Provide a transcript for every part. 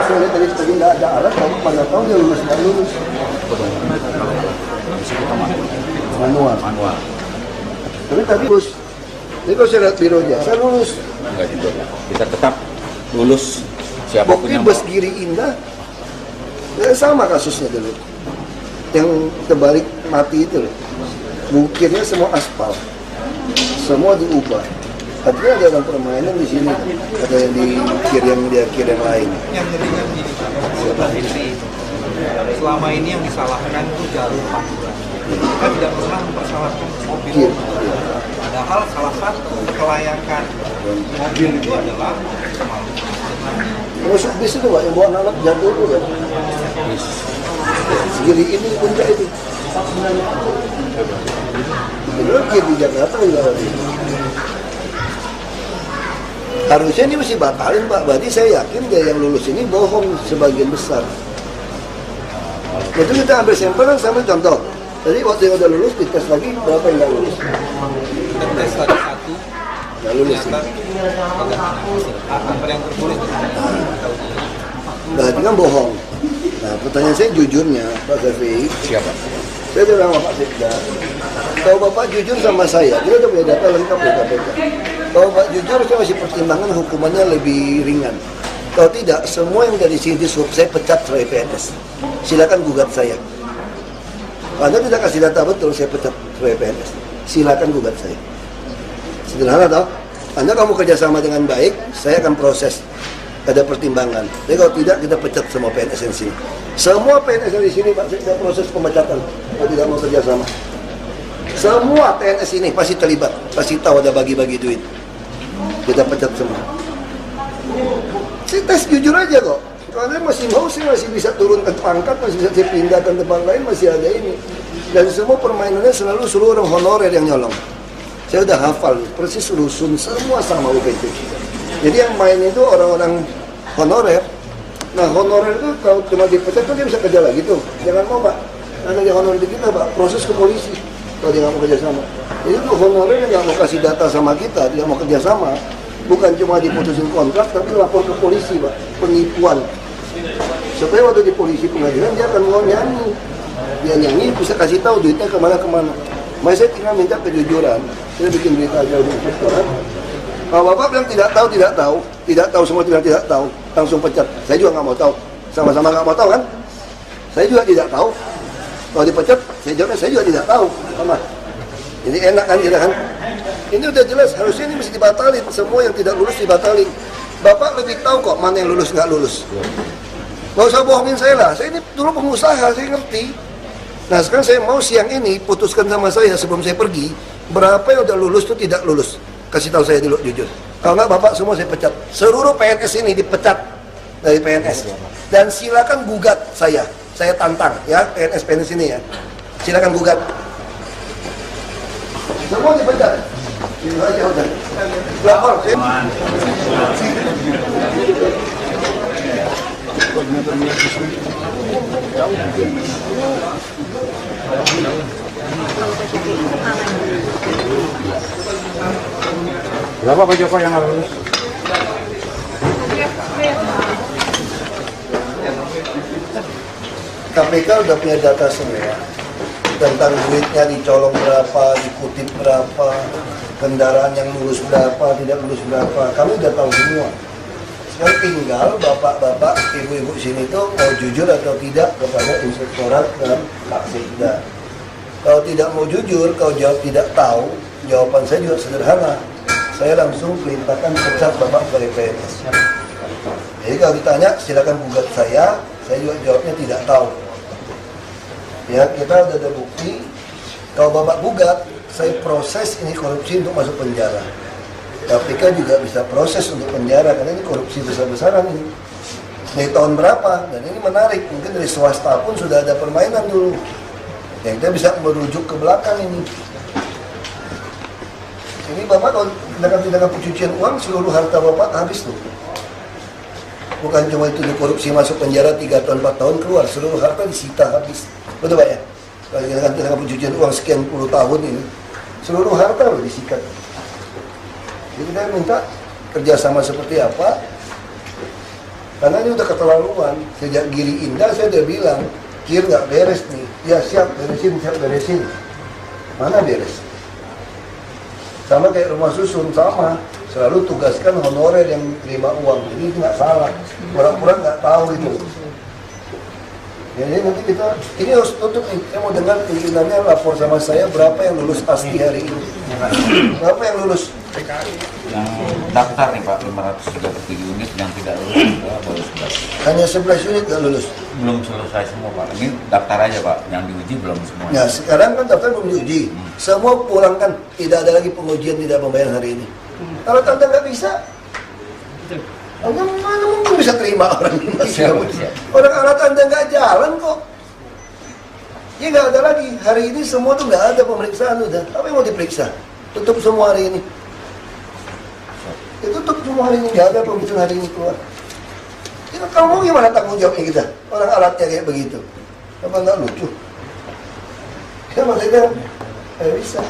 saya lihat tadi nggak ada alat, kamu mana tahu dia lulus nggak lulus. Manual. Tapi tadi lulus. Jadi kalau saya lihat bironya, saya lulus. Enggak juga, kita tetap lulus siapapun Bukti yang bus Giri Indah, sama kasusnya dulu. Yang terbalik mati itu loh. Bukirnya semua aspal, semua diubah. Artinya ada orang permainan di sini, ada yang di kir yang dia kir yang lain. Yang ngerikan gini, selama ini yang disalahkan itu jalur pantura. Kita tidak pernah mempersalahkan mobil. Padahal salah satu kelayakan mobil itu adalah Masuk bis itu Pak, yang bawa anak jatuh itu kan. Segini ini puncak itu. Itu kir di Jakarta juga lagi. Harusnya ini mesti batalin Pak, berarti saya yakin dia yang lulus ini bohong sebagian besar. Itu kita ambil sampel kan sama contoh. Jadi waktu yang udah lulus dites lagi berapa yang nggak lulus? tes tadi satu, Nggak lulus. apa yang tertulis Berarti kan bohong. Nah pertanyaan saya jujurnya Pak Syafiq. siapa? Saya bilang sama Pak Sekda, kalau Bapak jujur sama saya, kita udah punya data lengkap di KPK. Kalau Bapak jujur, saya masih pertimbangan hukumannya lebih ringan. Kalau tidak, semua yang dari sini disuruh saya pecat sebagai PNS. Silakan gugat saya. Anda tidak kasih data betul, saya pecat sebagai PNS. Silakan gugat saya. Sederhana toh? Anda kamu kerjasama dengan baik, saya akan proses. Ada pertimbangan. Jadi kalau tidak, kita pecat semua PNS di sini. Semua PNS di sini Pak, saya proses pemecatan. Kalau tidak mau kerjasama. Semua PNS ini pasti terlibat, pasti tahu ada bagi-bagi duit. Kita pecat semua. Saya tes jujur aja kok. Kalau saya masih mau, saya masih bisa turunkan pangkat, masih bisa saya pindahkan tempat lain, masih ada ini. Dan semua permainannya selalu seluruh orang honorer yang nyolong. Saya udah hafal, persis rusun semua sama UPT. Jadi yang main itu orang-orang honorer. Nah honorer itu kalau cuma dipecat kan dia bisa kerja lagi tuh. Jangan mau Pak, karena dia honorer di kita Pak, proses ke polisi. Kalau dia nggak mau kerja sama. Jadi itu honorer yang nggak mau kasih data sama kita, dia mau kerja sama. Bukan cuma diputusin kontrak, tapi lapor ke polisi Pak, penipuan. Supaya waktu di polisi pengadilan dia akan mau nyanyi. Dia nyanyi bisa kasih tahu duitnya kemana-kemana. Mas saya tinggal minta kejujuran. Saya bikin berita aja untuk restoran. Kalau Bapak bilang tidak tahu semua tidak tahu, langsung pecat. Saya juga nggak mau tahu. Sama-sama nggak mau tahu kan? Saya juga tidak tahu. Kalau dipecat, saya jawabnya saya juga tidak tahu. Sama. Jadi enak kan kita kan? Ini udah jelas, harusnya ini mesti dibatalin. Semua yang tidak lulus dibatalin. Bapak lebih tahu kok mana yang lulus nggak lulus. Nggak usah bohongin saya lah. Saya ini dulu pengusaha, saya ngerti. Nah sekarang saya mau siang ini putuskan sama saya sebelum saya pergi. Berapa yang udah lulus itu tidak lulus. Kasih tahu saya dulu jujur. Kalau nggak Bapak semua saya pecat. Seluruh PNS ini dipecat dari PNS. Dan silakan gugat saya. Saya tantang ya PNS ini ya. Silakan gugat. Semua dipecat. Ini aja udah. Lapor. Berapa Pak Joko yang harus? KPK udah punya data semua tentang duitnya dicolong berapa, dikutip berapa, kendaraan yang lulus berapa, tidak lulus berapa. Kami udah tahu semua. Sekarang tinggal bapak-bapak, ibu-ibu sini tuh mau jujur atau tidak kepada Inspektorat dan Pak Sekda. Kalau tidak mau jujur, kalau jawab tidak tahu, jawaban saya juga sederhana. Saya langsung perintahkan pecat bapak sebagai PNS. Jadi kalau ditanya, silakan gugat saya juga jawabnya tidak tahu. Ya, kita udah ada bukti. Kalau bapak gugat, saya proses ini korupsi untuk masuk penjara. KPK juga bisa proses untuk penjara karena ini korupsi besar-besaran ini. Dari tahun berapa? Dan ini menarik, mungkin dari swasta pun sudah ada permainan dulu. Yang kita bisa merujuk ke belakang ini. Ini bapak kalau tindakan pencucian uang, seluruh harta bapak habis tuh. Bukan cuma itu dikorupsi masuk penjara 3 tahun 4 tahun keluar, seluruh harta disita habis. Betul Pak ya? Kalau tindakan pencucian uang sekian puluh tahun ini, seluruh harta loh disikat. Jadi kita minta kerjasama seperti apa. Karena ini udah keterlaluan. Sejak Giri Indah saya udah bilang, Kir nggak beres nih. Ya siap beresin. Mana beres? Sama kayak rumah susun, sama. Selalu tugaskan honorer yang terima uang. Jadi itu nggak salah. Pura-pura nggak tahu itu. Jadi nanti ini harus tutup nih. Saya mau dengar pimpinannya lapor sama saya berapa yang lulus ASTI hari ini. Berapa yang lulus? Yang daftar nih Pak, 537 unit yang tidak lulus baru 11. Hanya 11 unit nggak lulus. Belum selesai semua Pak. Ini daftar aja Pak, yang diuji belum semua. Nah sekarang kan daftar belum diuji. Semua pulangkan, tidak ada lagi pengujian, tidak pembayaran hari ini. Kalau Anda nggak bisa, Anda mana mungkin bisa terima orang ini masih orang alat Anda nggak jalan kok. Ya nggak ada lagi. Hari ini semua tuh nggak ada pemeriksaan udah. Apa yang mau diperiksa? Tutup semua hari ini. Ya, tutup semua hari ini, nggak ada pemeriksaan hari ini keluar. Ya, kamu gimana tanggung jawabnya kita? Orang alatnya kayak begitu. Apa nggak lucu? Ya maksudnya bisa.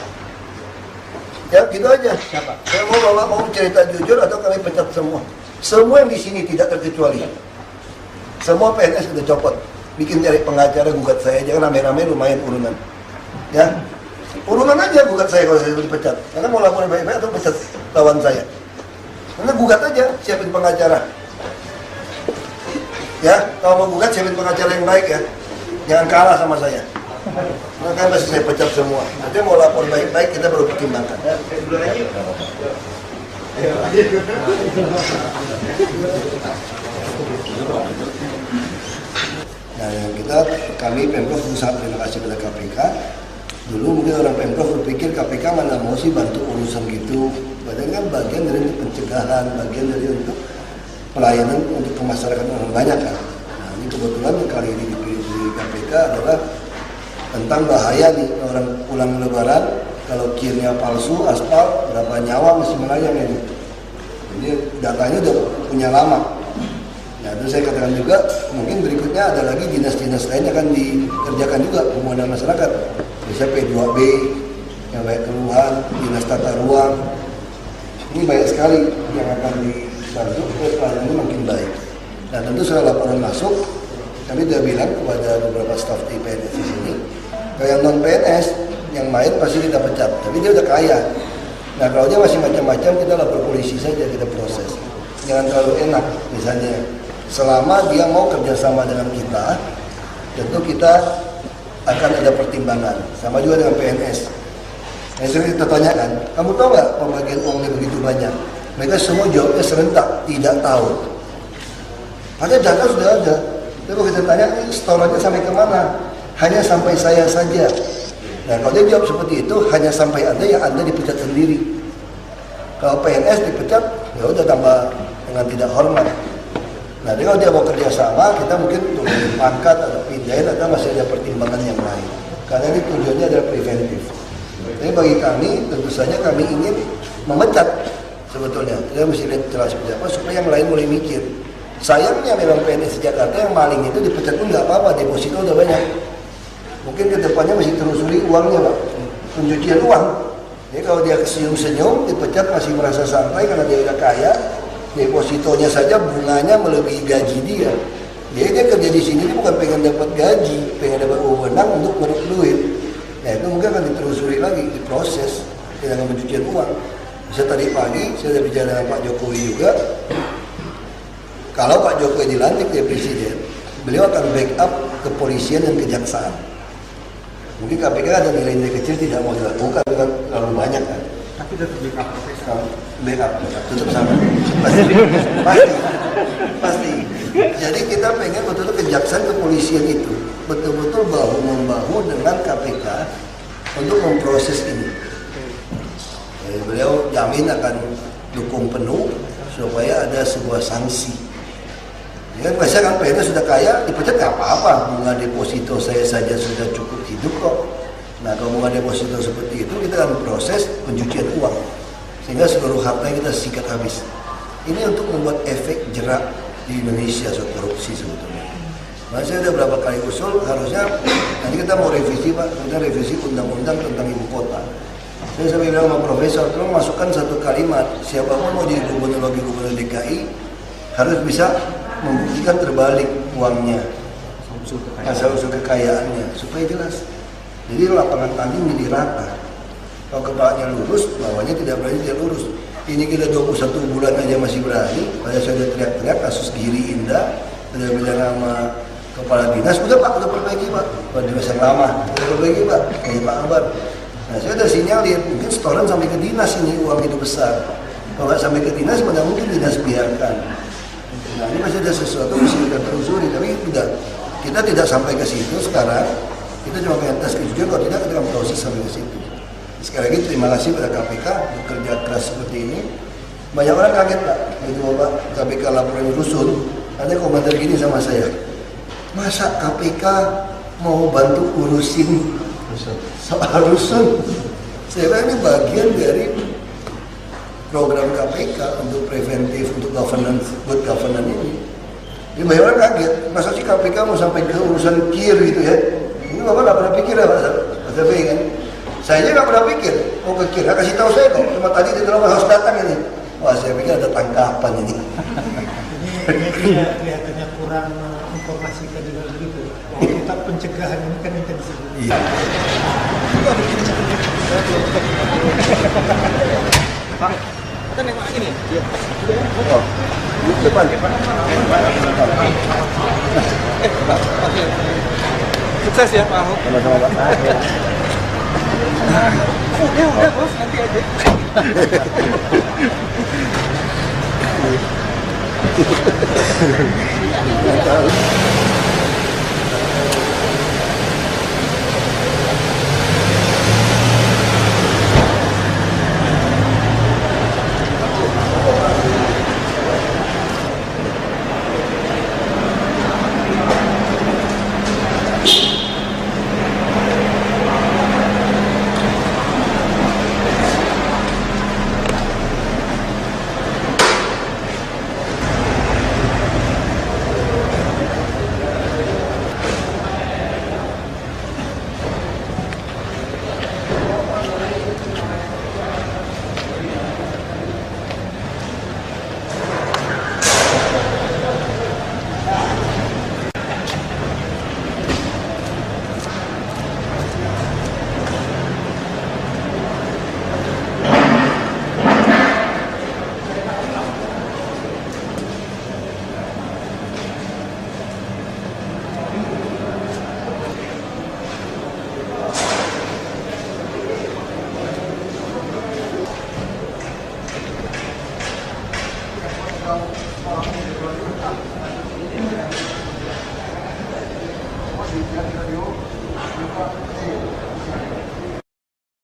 Ya gitu aja. Saya mau cerita jujur atau kami pecat semua. Semua yang di sini tidak terkecuali. Semua PNS sudah copot. Bikin cari pengacara gugat saya, jangan rame-rame lumayan urunan. Ya, urunan aja gugat saya kalau saya dipecat. Karena mau laporin baik-baik atau pecat lawan saya. Karena gugat aja, siapin pengacara. Ya, kalau mau gugat siapin pengacara yang baik ya. Jangan kalah sama saya. Karena kan pasti saya pecat semua. Nanti mau lapor baik-baik kita baru pertimbangkan. Nah, kami Pemprov sangat terima kasih pada KPK. Dulu mungkin orang Pemprov berpikir KPK mana mau sih bantu urusan gitu. Padahal kan bagian dari pencegahan, bagian dari untuk pelayanan untuk masyarakat orang banyak kan. Nah, ini kebetulan kali ini dipilih di KPK adalah tentang bahaya nih orang pulang lebaran kalau kirnya palsu, aspal, berapa nyawa mesti melayang ini. Jadi datanya udah punya lama. Nah, terus saya katakan juga mungkin berikutnya ada lagi dinas-dinas lain yang akan dikerjakan juga pemulihan masyarakat. Misalnya P2B yang banyak keluhan, dinas tata ruang. Ini banyak sekali yang akan dibantu supaya pelayanan makin baik. Nah, tentu setelah laporan masuk, kami sudah bilang kepada beberapa staf di PNS di sini, kalau yang non PNS yang main pasti kita pecat, tapi dia udah kaya. Nah, kalau dia masih macam-macam, kita lapor polisi saja, kita proses. Jangan terlalu enak, misalnya selama dia mau kerjasama dengan kita, tentu kita akan ada pertimbangan. Sama juga dengan PNS. Yang sering kita tanyakan, kamu tahu nggak pembagian uangnya begitu banyak? Mereka semua jawabnya serentak, tidak tahu. Padahal data sudah ada. Tapi kalau kita tanya, setorannya sampai kemana? Hanya sampai saya saja. Nah, kalau dia jawab seperti itu, hanya sampai Anda yang Anda dipecat sendiri. Kalau PNS dipecat, ya udah tambah dengan tidak hormat. Nah, kalau dia mau kerjasama, kita mungkin turunin pangkat atau pindahin atau masih ada pertimbangan yang lain. Karena ini tujuannya adalah preventif. Jadi bagi kami, tentu saja kami ingin memecat sebetulnya. Kita mesti lihat jelas seperti apa supaya yang lain mulai mikir. Sayangnya memang PNS Jakarta yang maling itu dipecat pun nggak apa-apa, deposito udah banyak. Mungkin kedepannya masih telusuri uangnya Pak, pencucian uang. Jadi kalau dia senyum-senyum, dipecat masih merasa santai karena dia udah kaya, depositonya saja bunganya melebihi gaji dia. Jadi dia kerja di sini bukan pengen dapat gaji, pengen dapat wewenang untuk meruk duit. Nah itu mungkin akan ditelusuri lagi, diproses dengan pencucian uang. Bisa tadi pagi saya sudah bicara dengan Pak Jokowi juga. Kalau Pak Jokowi dilantik jadi presiden, beliau akan backup kepolisian dan kejaksaan. Mungkin KPK ada nilai-nilai kecil tidak mau dilakukan, kan terlalu banyak kan. Tapi tetap Backup, tetap sama. Pasti. Jadi kita pengen betul-betul kejaksaan kepolisian itu betul-betul bahu-membahu dengan KPK untuk memproses ini. Jadi beliau jamin akan dukung penuh supaya ada sebuah sanksi. Ya kan biasa kan PNS sudah kaya, dipecat nggak apa-apa, bunga deposito saya saja sudah cukup hidup kok. Nah kalau bunga deposito seperti itu kita akan proses pencucian uang sehingga seluruh hartanya kita sikat habis. Ini untuk membuat efek jerak di Indonesia soal korupsi sebetulnya. Nah saya sudah berapa kali usul, harusnya nanti kita mau revisi Pak, kita revisi undang-undang tentang ibu kota. Saya sampai bilang sama Profesor, tolong masukkan satu kalimat, siapapun mau jadi gubernur DKI harus bisa membuktikan terbalik uangnya, asal-usul kekayaannya, supaya jelas. Jadi lapangan tanding jadi rata. Kalau kepalanya lurus, bawahnya tidak berani tidak lurus. Ini kita 21 bulan aja masih berani. Pada saya sudah teriak-teriak kasus Giri Indah, sudah bilang sama kepala dinas, udah Pak, udah perbaiki Pak. Kepala dinas yang lama, udah perbaiki Pak, kayak Pak Akbar. Nah saya udah sinyalin, mungkin setoran sampai ke dinas ini uang itu besar. Kalau nggak sampai ke dinas, mana mungkin dinas biarkan. Nah ini masih ada sesuatu yang masih kita telusuri, tapi udah kita tidak sampai ke situ sekarang. Kita cuma pengen tes kejujuran, kalau tidak kita akan proses sampai ke situ. Sekali lagi terima kasih pada KPK bekerja keras seperti ini. Banyak orang kaget Pak, begitu Bapak KPK laporan rusun, ada komentar gini sama saya. Masa KPK mau bantu urusin soal rusun? Saya kira ini bagian dari program KPK untuk preventif, untuk governance, good governance ini. Jadi banyak orang kaget, masa sih KPK mau sampai ke urusan kir gitu ya? Ini Bapak nggak pernah pikir ya Pak Taufik kan? Saya aja nggak pernah pikir mau ke kir, kasih tahu saya kok. Cuma tadi di dalam harus datang ini. Wah saya pikir ada tangkapan ini. Ini kelihatannya kurang informasikan juga begitu. Kita pencegahan ini kan intensif. Iya. Pak, kita nembak ini. Oh, di depan. Sukses ya Pak Ahok. Sama-sama Pak. Udah bos, nanti aja. Nggak tahu.